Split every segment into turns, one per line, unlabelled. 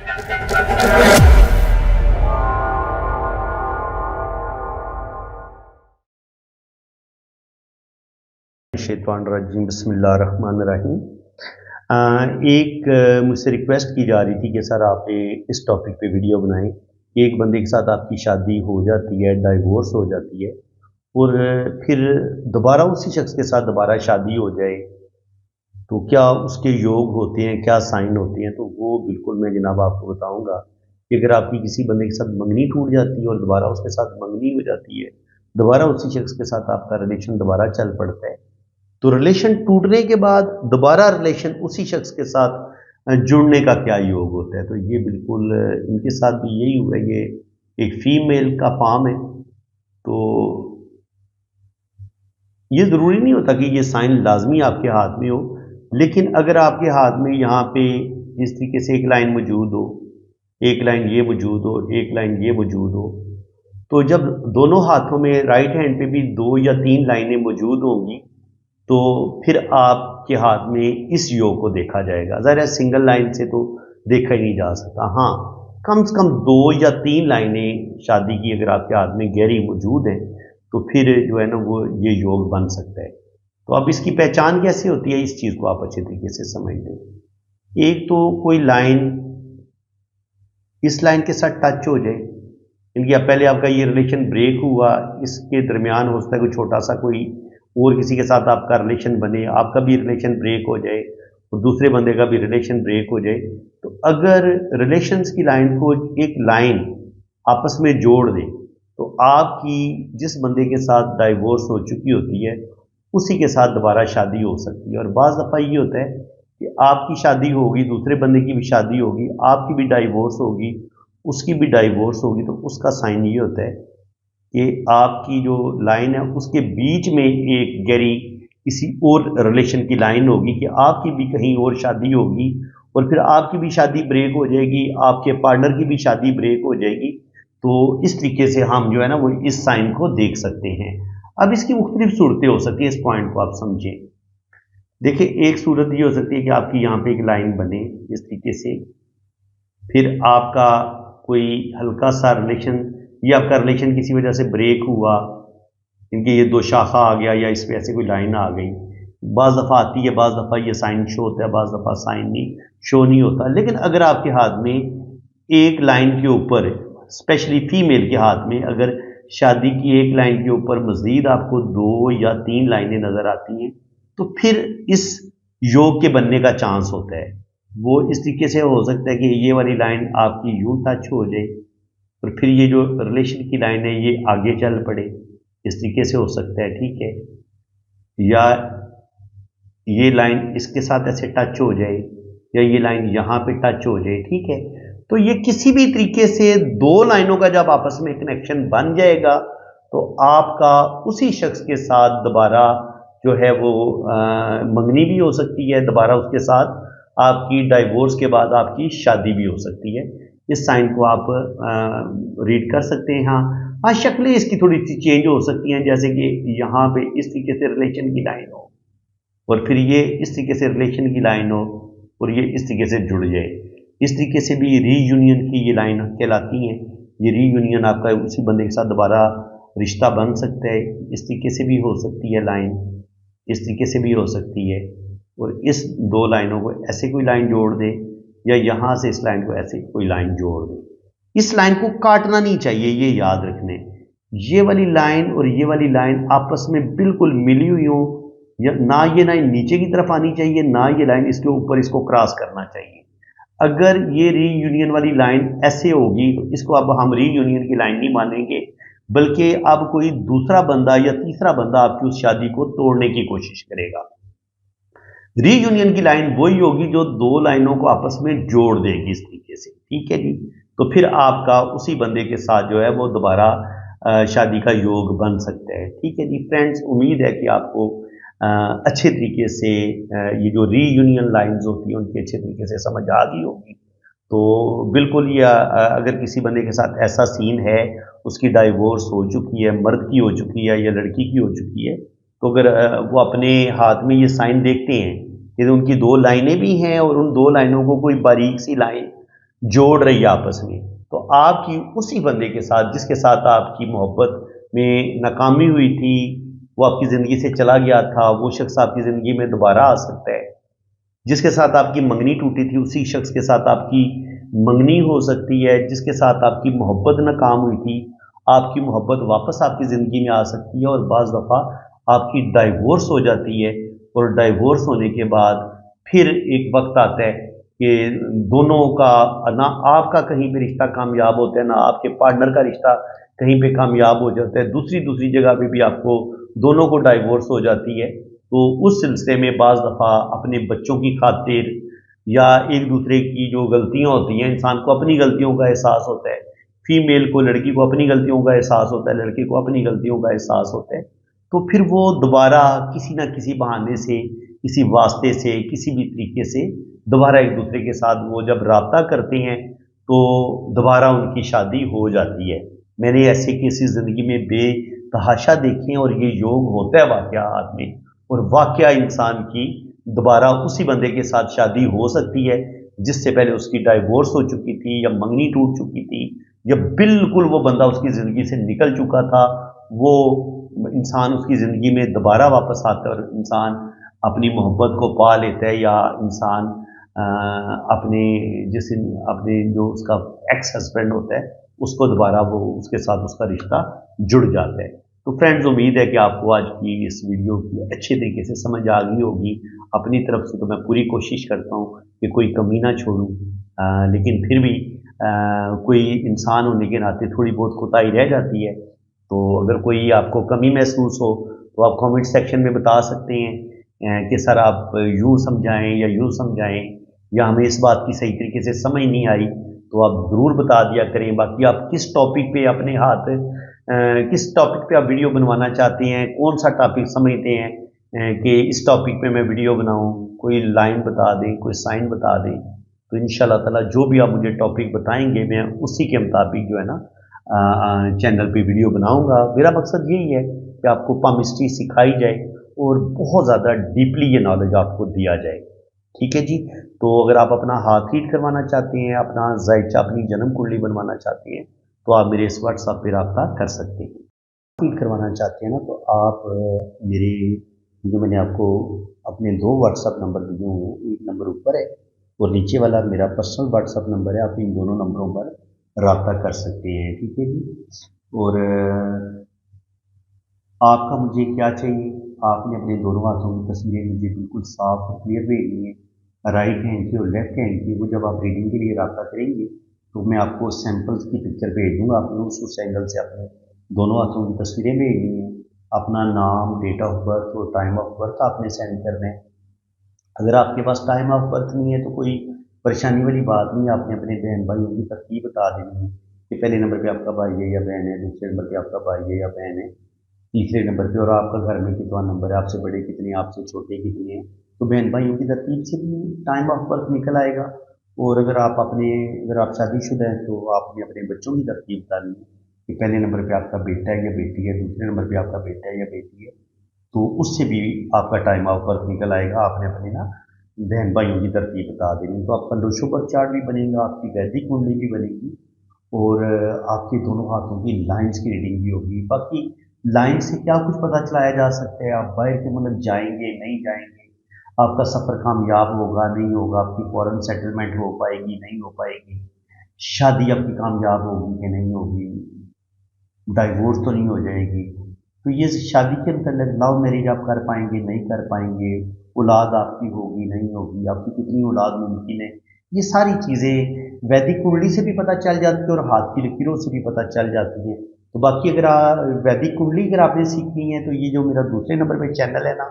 शैतानिर्रजीम बिस्मिल्लाहिर्रहमानिर्रहीम। एक मुझसे रिक्वेस्ट की जा रही थी कि सर आप इस टॉपिक पे वीडियो बनाएं। एक बंदे के साथ आपकी शादी हो जाती है, डाइवोर्स हो जाती है और फिर दोबारा उसी शख्स के साथ दोबारा शादी हो जाए तो क्या उसके योग होते हैं, क्या साइन होते हैं। तो वो बिल्कुल मैं जनाब आपको बताऊंगा कि अगर आपकी किसी बंदे के साथ मंगनी टूट जाती है और दोबारा उसके साथ मंगनी हो जाती है, दोबारा उसी शख्स के साथ आपका रिलेशन दोबारा चल पड़ता है, तो रिलेशन टूटने के बाद दोबारा रिलेशन उसी शख्स के साथ जुड़ने का क्या योग होता है। तो ये बिल्कुल इनके साथ भी यही हुआ है। ये एक फीमेल का फार्म है, तो ये ज़रूरी नहीं होता कि ये साइन लाजमी आपके हाथ में हो, लेकिन अगर आपके हाथ में यहाँ पे जिस तरीके से एक लाइन मौजूद हो, एक लाइन ये मौजूद हो, एक लाइन ये मौजूद हो, तो जब दोनों हाथों में राइट हैंड पे भी 2 या 3 लाइनें मौजूद होंगी तो फिर आपके हाथ में इस योग को देखा जाएगा। ज़रा सिंगल लाइन से तो देखा ही नहीं जा सकता। हाँ, कम से कम 2 या 3 लाइनें शादी की अगर आपके हाथ में गहरी मौजूद हैं तो फिर जो है ना वो ये योग बन सकता है। तो अब इसकी पहचान कैसे होती है, इस चीज़ को आप अच्छे तरीके से समझ लें। एक तो कोई लाइन इस लाइन के साथ टच हो जाए, इनकी पहले आपका ये रिलेशन ब्रेक हुआ, इसके दरमियान हो सकता है कोई छोटा सा कोई और किसी के साथ आपका रिलेशन बने, आपका भी रिलेशन ब्रेक हो जाए और दूसरे बंदे का भी रिलेशन ब्रेक हो जाए। तो अगर रिलेशंस की लाइन को एक लाइन आपस में जोड़ दे तो आपकी जिस बंदे के साथ डाइवोर्स हो चुकी होती है उसी के साथ दोबारा शादी हो सकती है। और बाज़ दफ़ा ये होता है कि आपकी शादी होगी, दूसरे बंदे की भी शादी होगी, आपकी भी डाइवोर्स होगी, उसकी भी डाइवोर्स होगी, तो उसका साइन ये होता है कि आपकी जो लाइन है उसके बीच में एक गहरी किसी और रिलेशन की लाइन होगी कि आपकी भी कहीं और शादी होगी और फिर आपकी भी शादी ब्रेक हो जाएगी, आपके पार्टनर की भी शादी ब्रेक हो जाएगी। तो इस तरीके से हम जो है ना वो इस साइन को देख सकते हैं। अब इसकी मुख्तलिफ सूरतें हो सकती हैं, इस पॉइंट को आप समझें। देखिए, एक सूरत ये हो सकती है कि आपकी यहाँ पे एक लाइन बने इस तरीके से, फिर आपका कोई हल्का सा रिलेशन या आपका रिलेशन किसी वजह से ब्रेक हुआ, इनके ये 2 शाखा आ गया या इस पे ऐसे कोई लाइन आ गई। बाज़ दफ़ा आती है, बाज़ दफ़ा ये साइन शो होता है, बाज़ दफ़ा साइन नहीं शो नहीं होता। लेकिन अगर आपके हाथ में एक लाइन के ऊपर, स्पेशली फीमेल के हाथ में अगर शादी की एक लाइन के ऊपर मज़ीद आपको 2 या 3 लाइनें नज़र आती हैं तो फिर इस योग के बनने का चांस होता है। वो इस तरीके से हो सकता है कि ये वाली लाइन आपकी यूं टच हो जाए और फिर ये जो रिलेशन की लाइन है ये आगे चल पड़े, इस तरीके से हो सकता है, ठीक है। या ये लाइन इसके साथ ऐसे टच हो जाए या ये लाइन यहाँ पे टच हो जाए, ठीक है। तो ये किसी भी तरीके से 2 लाइनों का जब आपस में कनेक्शन बन जाएगा तो आपका उसी शख्स के साथ दोबारा जो है वो मंगनी भी हो सकती है, दोबारा उसके साथ आपकी डाइवोर्स के बाद आपकी शादी भी हो सकती है। इस साइन को आप रीड कर सकते हैं। हाँ, शक्लें इसकी थोड़ी सी चेंज हो सकती हैं, जैसे कि यहाँ पे इस तरीके से रिलेशन की लाइन हो और फिर ये इस तरीके से रिलेशन की लाइन हो और ये इस तरीके से जुड़ जाए। इस तरीके से भी रीयूनियन की ये लाइन कहलाती हैं। ये रीयूनियन आपका उसी बंदे के साथ दोबारा रिश्ता बन सकता है। इस तरीके से भी हो सकती है लाइन, इस तरीके से भी हो सकती है। और इस 2 लाइनों को ऐसे कोई लाइन जोड़ दे या यहाँ से इस लाइन को ऐसे कोई लाइन जोड़ दे। इस लाइन को काटना नहीं चाहिए, ये याद रखने। ये वाली लाइन और ये वाली लाइन आपस में बिल्कुल मिली हुई हो, या ना ये लाइन नीचे की तरफ आनी चाहिए, ना ये लाइन इसके ऊपर इसको क्रॉस करना चाहिए। अगर ये रीयूनियन वाली लाइन ऐसे होगी तो इसको अब हम रीयूनियन की लाइन नहीं मानेंगे, बल्कि अब कोई दूसरा बंदा या तीसरा बंदा आपकी उस शादी को तोड़ने की कोशिश करेगा। रीयूनियन की लाइन वही होगी जो 2 लाइनों को आपस में जोड़ देगी इस तरीके से, ठीक है जी। तो फिर आपका उसी बंदे के साथ जो है वो दोबारा शादी का योग बन सकता है, ठीक है जी। फ्रेंड्स, उम्मीद है कि आपको अच्छे तरीके से ये जो रीयूनियन लाइंस होती हैं उनकी अच्छे तरीके से समझ आ गई होगी। तो बिल्कुल ये अगर किसी बंदे के साथ ऐसा सीन है, उसकी डाइवोर्स हो चुकी है, मर्द की हो चुकी है या लड़की की हो चुकी है, तो अगर वो अपने हाथ में ये साइन देखते हैं कि उनकी 2 लाइनें भी हैं और उन 2 लाइनों को कोई बारीक सी लाइन जोड़ रही है आपस में। तो आपकी उसी बंदे के साथ जिसके साथ आपकी मोहब्बत में नाकामी हुई थी, वो आपकी ज़िंदगी से चला गया था, वो शख्स आपकी ज़िंदगी में दोबारा आ सकता है। जिसके साथ आपकी मंगनी टूटी थी, उसी शख्स के साथ आपकी मंगनी हो सकती है। जिसके साथ आपकी मोहब्बत नाकाम हुई थी, आपकी मोहब्बत वापस आपकी ज़िंदगी में आ सकती है। और बाज़ दफ़ा आपकी डाइवोर्स हो जाती है, और डाइवोर्स होने के बाद फिर एक वक्त आता है कि दोनों का, ना आपका कहीं पे रिश्ता कामयाब होता है, ना आपके पार्टनर का रिश्ता कहीं पे कामयाब हो जाता है, दूसरी दूसरी जगह पे भी आपको दोनों को डाइवोर्स हो जाती है। तो उस सिलसिले में बाज़ दफ़ा अपने बच्चों की खातिर या एक दूसरे की जो गलतियां होती हैं, इंसान को अपनी गलतियों का एहसास होता है। फीमेल को, लड़की को अपनी गलतियों का एहसास होता है, लड़के को अपनी गलतियों का एहसास होता है। तो फिर वो दोबारा किसी ना किसी बहाने से, किसी वास्ते से, किसी भी तरीके से दोबारा एक दूसरे के साथ वो जब राब्ता करते हैं, तो दोबारा उनकी शादी हो जाती है। मैंने ऐसे केसेस ज़िंदगी में बेतहाशा देखे हैं, और ये योग होता है वाक़यात में। और वाक़या इंसान की दोबारा उसी बंदे के साथ शादी हो सकती है जिससे पहले उसकी डाइवोर्स हो चुकी थी, या मंगनी टूट चुकी थी, या बिल्कुल वो बंदा उसकी ज़िंदगी से निकल चुका था। वो इंसान उसकी ज़िंदगी में दोबारा वापस आता है, और इंसान अपनी मोहब्बत को पा लेता है, या इंसान अपने अपने जो उसका एक्स हस्बैंड होता है, उसको दोबारा वो उसके साथ उसका रिश्ता जुड़ जाता है। तो फ्रेंड्स, उम्मीद है कि आपको आज की इस वीडियो की अच्छे तरीके से समझ आ गई होगी। अपनी तरफ से तो मैं पूरी कोशिश करता हूँ कि कोई कमी ना छोड़ूं, लेकिन फिर भी कोई इंसान होने के नाते थोड़ी बहुत कोताही रह जाती है। तो अगर कोई आपको कमी महसूस हो, तो आप कमेंट सेक्शन में बता सकते हैं कि सर आप यूँ समझाएं या यूँ समझाएं, या हमें इस बात की सही तरीके से समझ नहीं आई, तो आप ज़रूर बता दिया करें। बाकी आप किस टॉपिक पे अपने हाथ किस टॉपिक पे आप वीडियो बनवाना चाहते हैं, कौन सा टॉपिक समझते हैं कि इस टॉपिक पे मैं वीडियो बनाऊं, कोई लाइन बता दें, कोई साइन बता दें। तो इंशाल्लाह ताला जो भी आप मुझे टॉपिक बताएंगे, मैं उसी के मुताबिक जो है ना चैनल पे वीडियो बनाऊंगा। मेरा मकसद यही है कि आपको पामिस्ट्री सिखाई जाए, और बहुत ज़्यादा डीपली ये नॉलेज आपको दिया जाए। ठीक है जी। तो अगर आप अपना हाथ रीड करवाना चाहते हैं, अपना जायचा, अपनी जन्म कुंडली बनवाना चाहते हैं, तो आप मेरे इस व्हाट्सएप पे रब्ता कर सकते हैं। रीड करवाना चाहते हैं ना, तो आप मेरे जो मैंने आपको अपने 2 व्हाट्सएप नंबर दिए हुए हैं, एक नंबर ऊपर है और नीचे वाला मेरा पर्सनल व्हाट्सएप नंबर है। आप इन दोनों नंबरों पर रब्ता कर सकते हैं। ठीक है जी। और आपका मुझे क्या चाहिए, आपने अपने दोनों हाथों की तस्वीरें मुझे बिल्कुल साफ और क्लियर भेजनी है, राइट हैंड की और लेफ्ट हैंड की। वो जब आप रीडिंग के लिए रब्ता करेंगे, तो मैं आपको सैंपल्स की पिक्चर भेज दूँगा। आपने उस एंगल से अपने दोनों हाथों की तस्वीरें भेजनी है। अपना नाम, डेट ऑफ बर्थ और टाइम ऑफ बर्थ आपने सेंड करना है। अगर आपके पास टाइम ऑफ बर्थ नहीं है, तो कोई परेशानी वाली बात नहीं है। आपने अपने बहन भाइयों की तरतीब बता देनी है कि पहले नंबर पे आपका भाई है या बहन है, दूसरे नंबर पे आपका भाई है या बहन है, तीसरे नंबर पे और आपका घर में कितना नंबर है, आपसे बड़े कितने हैं, आपसे छोटे कितने हैं। तो बहन भाइयों की तरतीब से भी टाइम ऑफ बर्थ निकल आएगा। और अगर आप शादीशुदा हैं, तो आपने अपने बच्चों की तरतीब डालनी है कि पहले नंबर पे आपका बेटा है या बेटी है, दूसरे नंबर पे आपका बेटा है या बेटी है। तो उससे भी आपका टाइम ऑफ बर्थ निकल आएगा। आपने अपने ना बहन भाइयों की तरतीब बता देनी, तो आपका नोशो बर्थ चार्ट भी बनेगा, आपकी वैदिक कुंडली भी बनेगी, और आपके दोनों हाथों की लाइंस की रीडिंग भी होगी। बाकी लाइन से क्या कुछ पता चलाया जा सकता है, आप बाहर के मुल्क जाएंगे नहीं जाएंगे, आपका सफ़र कामयाब होगा नहीं होगा, आपकी फॉरेन सेटलमेंट हो पाएगी नहीं हो पाएगी, शादी आपकी कामयाब होगी कि नहीं होगी, डाइवोर्स तो नहीं हो जाएगी। तो ये शादी के मतलब लव मैरिज आप कर पाएंगे नहीं कर पाएंगे, औलाद आपकी होगी नहीं होगी, आपकी कितनी औलाद मुमकिन है, ये सारी चीज़ें वैदिक कुंडली से भी पता चल जाती है और हाथ की लकीरों से भी पता चल जाती हैं। तो बाकी अगर वैदिक कुंडली अगर आपने सीखनी है, तो ये जो मेरा दूसरे नंबर पे चैनल है ना,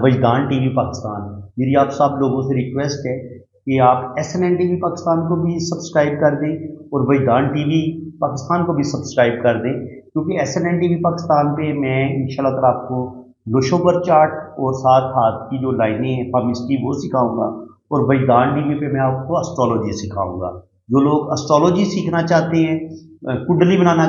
वजदान टीवी पाकिस्तान, मेरी आप सब लोगों से रिक्वेस्ट है कि आप SNN टीवी पाकिस्तान को भी सब्सक्राइब कर दें और वजदान टीवी पाकिस्तान को भी सब्सक्राइब कर दें, क्योंकि SNN टीवी पाकिस्तान पे मैं इंशाल्लाह ताला आपको लोशोबर चार्ट और साथ हाथ की जो लाइनें हैं पामिस्ट्री वो सिखाऊंगा, और वजदान टीवी पे मैं आपको एस्ट्रोलॉजी सिखाऊंगा। जो लोग एस्ट्रोलॉजी सीखना चाहते हैं, कुंडली बनाना,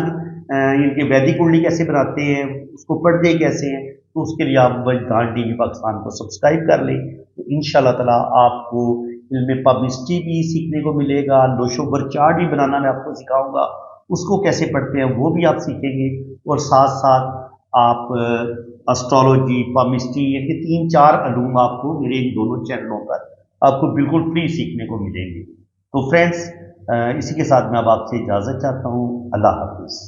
इनके वैदिक कुंडली कैसे बनाते हैं, उसको पढ़ते कैसे हैं, तो उसके लिए आप वजदान टीवी पाकिस्तान को सब्सक्राइब कर लें। तो इंशाल्लाह ताला आपको علم پابلسٹی بھی سیکھنے کو ملے گا، نوشوبر چارٹ بھی بنانا میں آپ کو سکھاؤں گا، اس کو کیسے پڑھتے ہیں وہ بھی آپ سیکھیں گے، اور ساتھ ساتھ آپ اسٹرالوجی، پامسٹری، یہ 3-4 علوم آپ کو میرے ان دونوں چینلوں پر آپ کو بالکل فری سیکھنے کو ملیں گے۔ تو فرینڈس، اسی کے ساتھ میں اب آپ سے اجازت چاہتا ہوں۔ اللہ حافظ۔